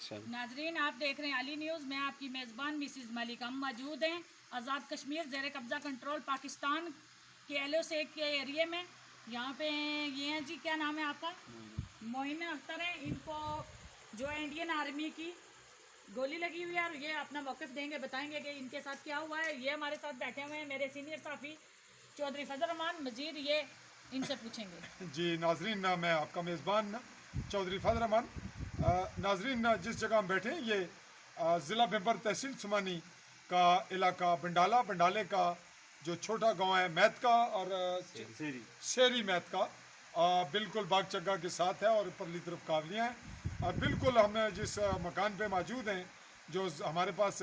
नाजरीन, आप देख रहे हैं अली न्यूज़। मैं आपकी मेज़बान मिसिज़ मलिक। हम मौजूद हैं आज़ाद कश्मीर ज़ेर कब्ज़ा कंट्रोल पाकिस्तान के LOC के एरिए में। यहाँ पे ये हैं जी, क्या नाम है आपका? मोइन अख्तर है। इनको जो है इंडियन आर्मी की गोली लगी हुई है और ये अपना मौक़िफ़ देंगे, बताएंगे कि इनके साथ क्या हुआ है। ये हमारे साथ बैठे हुए हैं मेरे सीनियर साफ़ी चौधरी फजल रहमान। मजीद ये इनसे पूछेंगे। जी नाजरीन, मैं आपका मेज़बान चौधरी फजल रहमान। नाजरीन, जिस जगह हम बैठे हैं ये ज़िला बेबर तहसील सुमानी का इलाका बंडाले का जो छोटा गांव है मैत का और शेरी मैत का बिल्कुल बाग चग्गा के साथ है और परली तरफ कावलियाँ हैं। बिल्कुल हम जिस मकान पे मौजूद हैं, जो हमारे पास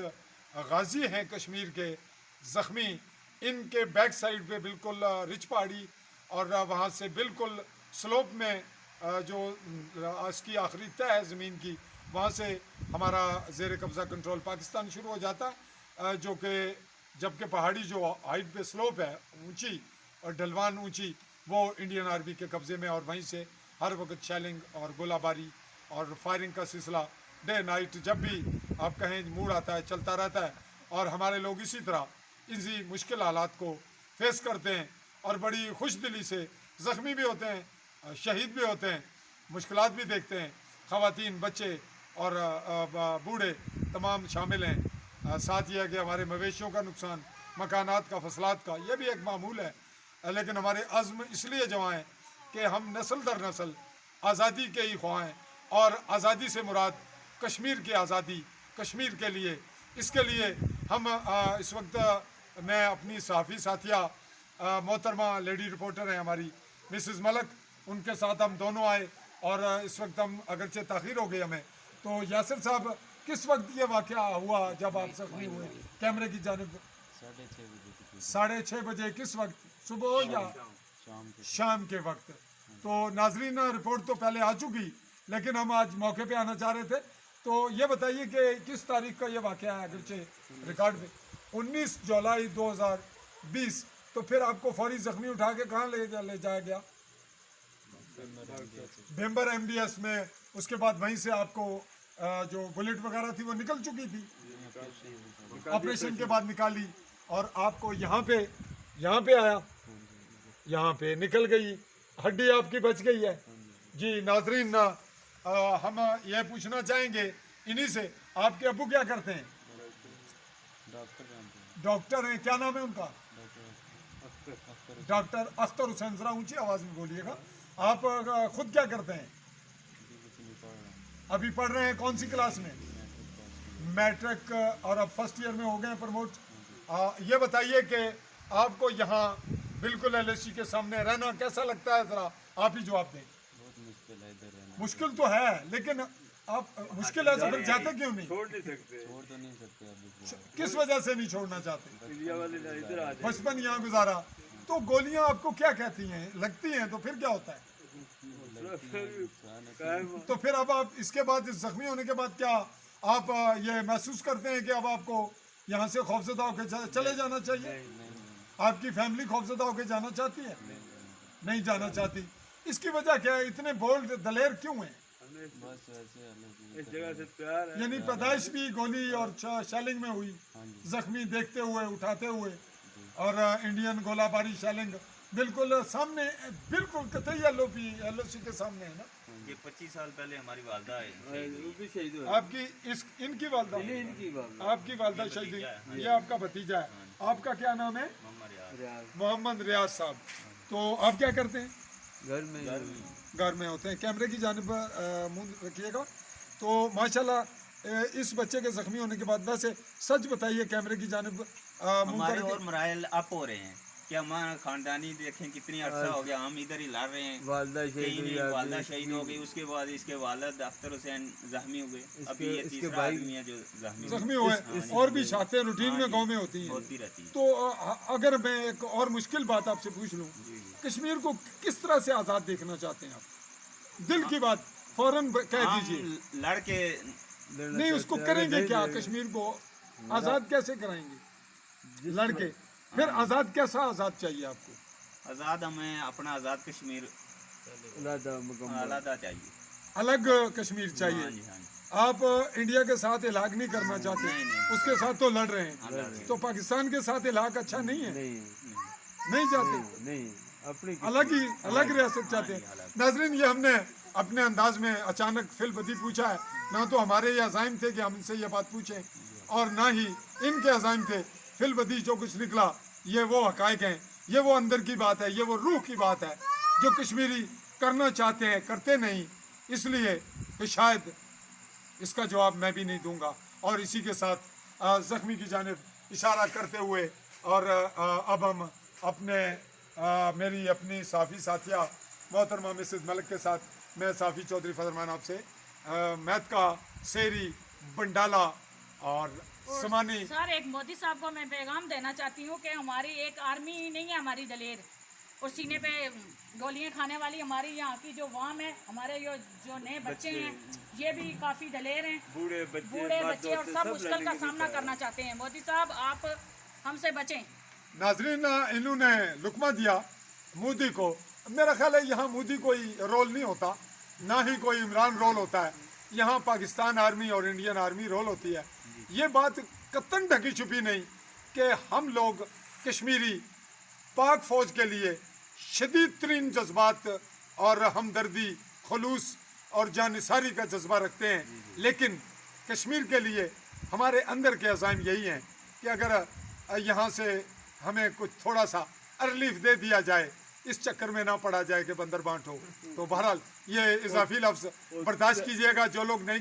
गाजी हैं कश्मीर के ज़ख्मी, इनके बैक साइड पे बिल्कुल रिच पहाड़ी और वहाँ से बिल्कुल स्लोप में जो इसकी आखिरी तह है ज़मीन की, वहाँ से हमारा ज़ेर कब्ज़ा कंट्रोल पाकिस्तान शुरू हो जाता है। जो कि जबकि पहाड़ी जो हाइट पे स्लोप है ऊंची और ढलवान ऊंची, वो इंडियन आर्मी के कब्ज़े में, और वहीं से हर वक्त शेलिंग और गोलाबारी और फायरिंग का सिलसिला डे नाइट जब भी आप कहें मूड आता है चलता रहता है। और हमारे लोग इसी तरह इसी मुश्किल हालात को फेस करते हैं और बड़ी खुश दिली से ज़ख्मी भी होते हैं, शहीद भी होते हैं, मुश्किलात भी देखते हैं। ख़वातीन, बच्चे और बूढ़े तमाम शामिल हैं। साथ ही है कि हमारे मवेशियों का नुकसान, मकानात का, फसलात का, यह भी एक मामूल है। लेकिन हमारे अज़्म इसलिए जवां हैं कि हम नस्ल दर नस्ल आज़ादी के ही ख्वाह हैं। और आज़ादी से मुराद कश्मीर की आज़ादी, कश्मीर के लिए। इसके लिए हम इस वक्त मैं अपनी सहाफ़ी साथिया मोहतरमा लेडी रिपोर्टर हैं हमारी मिसेस मलक, उनके साथ हम दोनों आए। और इस वक्त हम अगरचे ताख़ीर हो गई हमें, तो यासिर साहब किस वक्त ये वाक़या हुआ जब आप ज़ख्मी हुए? कैमरे की जानिब। 6:30 बजे। किस वक्त? सुबह या शाम के वक्त? तो नाजरीन, रिपोर्ट तो पहले आ चुकी, लेकिन हम आज मौके पे आना चाह रहे थे। तो ये बताइए कि किस तारीख का ये वाक़या है अगरचे रिकॉर्ड में? 19 जुलाई 2020। तो फिर आपको फौरी ज़ख्मी उठा के कहाँ ले जाया गया? बेम्बर MDS में। उसके बाद वहीं से आपको जो बुलेट वगैरह थी वो निकल चुकी थी, ऑपरेशन के बाद निकाली, और आपको यहाँ पे आया, यहाँ पे निकल गई, हड्डी आपकी बच गई है। जी नाजरीन, हम ये पूछना चाहेंगे इन्हीं से, आपके अब्बू क्या करते हैं? डॉक्टर हैं। क्या नाम है उनका? डॉक्टर अख्तर हुसैन। जरा ऊंची आवाज़ में बोलिएगा। आप खुद क्या करते हैं? अभी पढ़ रहे हैं। कौन सी क्लास में? मैट्रिक। और अब फर्स्ट ईयर में हो गए प्रमोट। ये बताइए कि आपको यहाँ बिल्कुल LOC के सामने रहना कैसा लगता है? ज़रा आप ही जवाब दें। बहुत मुश्किल है इधर रहना। मुश्किल तो है, लेकिन आप मुश्किल है तो फिर जाते क्यों नहीं? छोड़ नहीं सकते। छोड़ तो नहीं सकते अभी। किस वजह से नहीं छोड़ना चाहते? इंडिया वाले इधर आ जाए। बचपन यहाँ गुजारा, तो गोलियां आपको क्या कहती हैं? लगती हैं तो फिर क्या होता है? तो फिर अब आप इसके बाद, इस जख्मी होने के बाद, क्या आप ये महसूस करते हैं कि अब आपको यहाँ से खौफजदा होकर चले जाना चाहिए? आपकी फैमिली खौफजदा होकर जाना चाहती है? नहीं जाना चाहती। इसकी वजह क्या है? इतने बोल्ड दलेर क्यों हैं? बस वैसे इस जगह से प्यार है। यानी पैदाइश भी गोली और शेलिंग में हुई, जख्मी देखते हुए, उठाते हुए, और इंडियन गोलाबारी शेलिंग बिल्कुल सामने, बिल्कुल कतई LOC के सामने है ना। ये 25 साल पहले हमारी वालदा है वो भी शहीद हुए। आपकी इनकी वालदा, इनकी बात। आपकी वालदा शहीद हुई। ये आपका भतीजा है। आपका क्या नाम है? मोहम्मद यार। मोहम्मद रियाज साहब। तो आप क्या करते हैं? घर में होते हैं। कैमरे की जानिब मुंह रखिएगा। तो माशाल्लाह इस बच्चे के ज़ख्मी होने के बाद, वैसे सच बताइए कैमरे की जानिब मुंह हमारे करके। और मराइल अप हो रहे हैं कि हमारा खानदानी देखें कितनी अरसा हो गया हम इधर ही लड़ रहे हैं। वालदा वालदा शहीद हो गई, उसके बाद इसके वालिद अख्तर हुसैन जख्मी हो गए। अभी ये तीसरा आदमी है जो जख्मी हुए। और भी शातें रूटीन में गाँव में होती हैं, होती रहती है। तो अगर मैं एक और मुश्किल बात आपसे पूछ लूँ, कश्मीर को किस तरह से आज़ाद देखना चाहते हैं आप? दिल की बात फौरन कह दीजिए। हम लड़के नहीं, उसको करेंगे क्या? कश्मीर को आज़ाद कैसे कराएंगे? लड़के। फिर आज़ाद कैसा आज़ाद चाहिए आपको? आज़ाद, हमें अपना आज़ाद कश्मीर अलग आलादा चाहिए। अलग कश्मीर चाहिए। हाँ जी, हाँ जी। आप इंडिया के साथ इलाक नहीं करना चाहते, उसके साथ तो लड़ रहे हैं, तो पाकिस्तान के साथ इलाक अच्छा नहीं है, नहीं चाहते, नहीं अपनी अलग रियासत चाहते हैं। नाजरीन, ये हमने अपने अंदाज में अचानक फिल बदी पूछा है, ना तो हमारे ये अज़ाइम थे कि हम इनसे ये बात पूछें और ना ही इनके अज़ाइम थे। फिल बदी जो कुछ निकला ये वो हकायक हैं, ये वो अंदर की बात है, ये वो रूह की बात है जो कश्मीरी करना चाहते हैं करते नहीं, इसलिए कि शायद इसका जवाब मैं भी नहीं दूंगा। और इसी के साथ ज़ख्मी की जानिब इशारा करते हुए और अब हम अपने मेरी अपनी साफ़ी साथिया मोहतरमा मिसेस मलिक के साथ मैं साफ़ी चौधरी फजलमान आपसे मैथ का शेरी बंडाला और समानी। सर, एक मोदी साहब को मैं पैगाम देना चाहती हूँ कि हमारी एक आर्मी नहीं है हमारी दलेर, और सीने पे गोलियां खाने वाली हमारी यहाँ की जो वाम है, हमारे जो नए बच्चे हैं ये भी काफ़ी दलेर हैं, बूढ़े बच्चे और सब मुश्किल का सामना करना चाहते हैं। मोदी साहब आप हमसे बचें। नाजरीन, इन्होंने लुकमा दिया मोदी को। मेरा ख्याल है यहाँ मोदी कोई रोल नहीं होता, ना ही कोई इमरान रोल होता है, यहाँ पाकिस्तान आर्मी और इंडियन आर्मी रोल होती है। ये बात कतन ढकी छुपी नहीं कि हम लोग कश्मीरी पाक फ़ौज के लिए शदीद तरीन जज्बात और हमदर्दी, खलूस और जानिसारी का जज्बा रखते हैं, लेकिन कश्मीर के लिए हमारे अंदर के अज़ाइम यही हैं कि अगर यहाँ से हमें कुछ थोड़ा सा रिलीफ दे दिया जाए, इस चक्कर में ना पड़ा जाए कि बंदर बांट हो। तो बहरहाल ये इजाफी लफ्ज़ बर्दाश्त कीजिएगा, जो लोग नहीं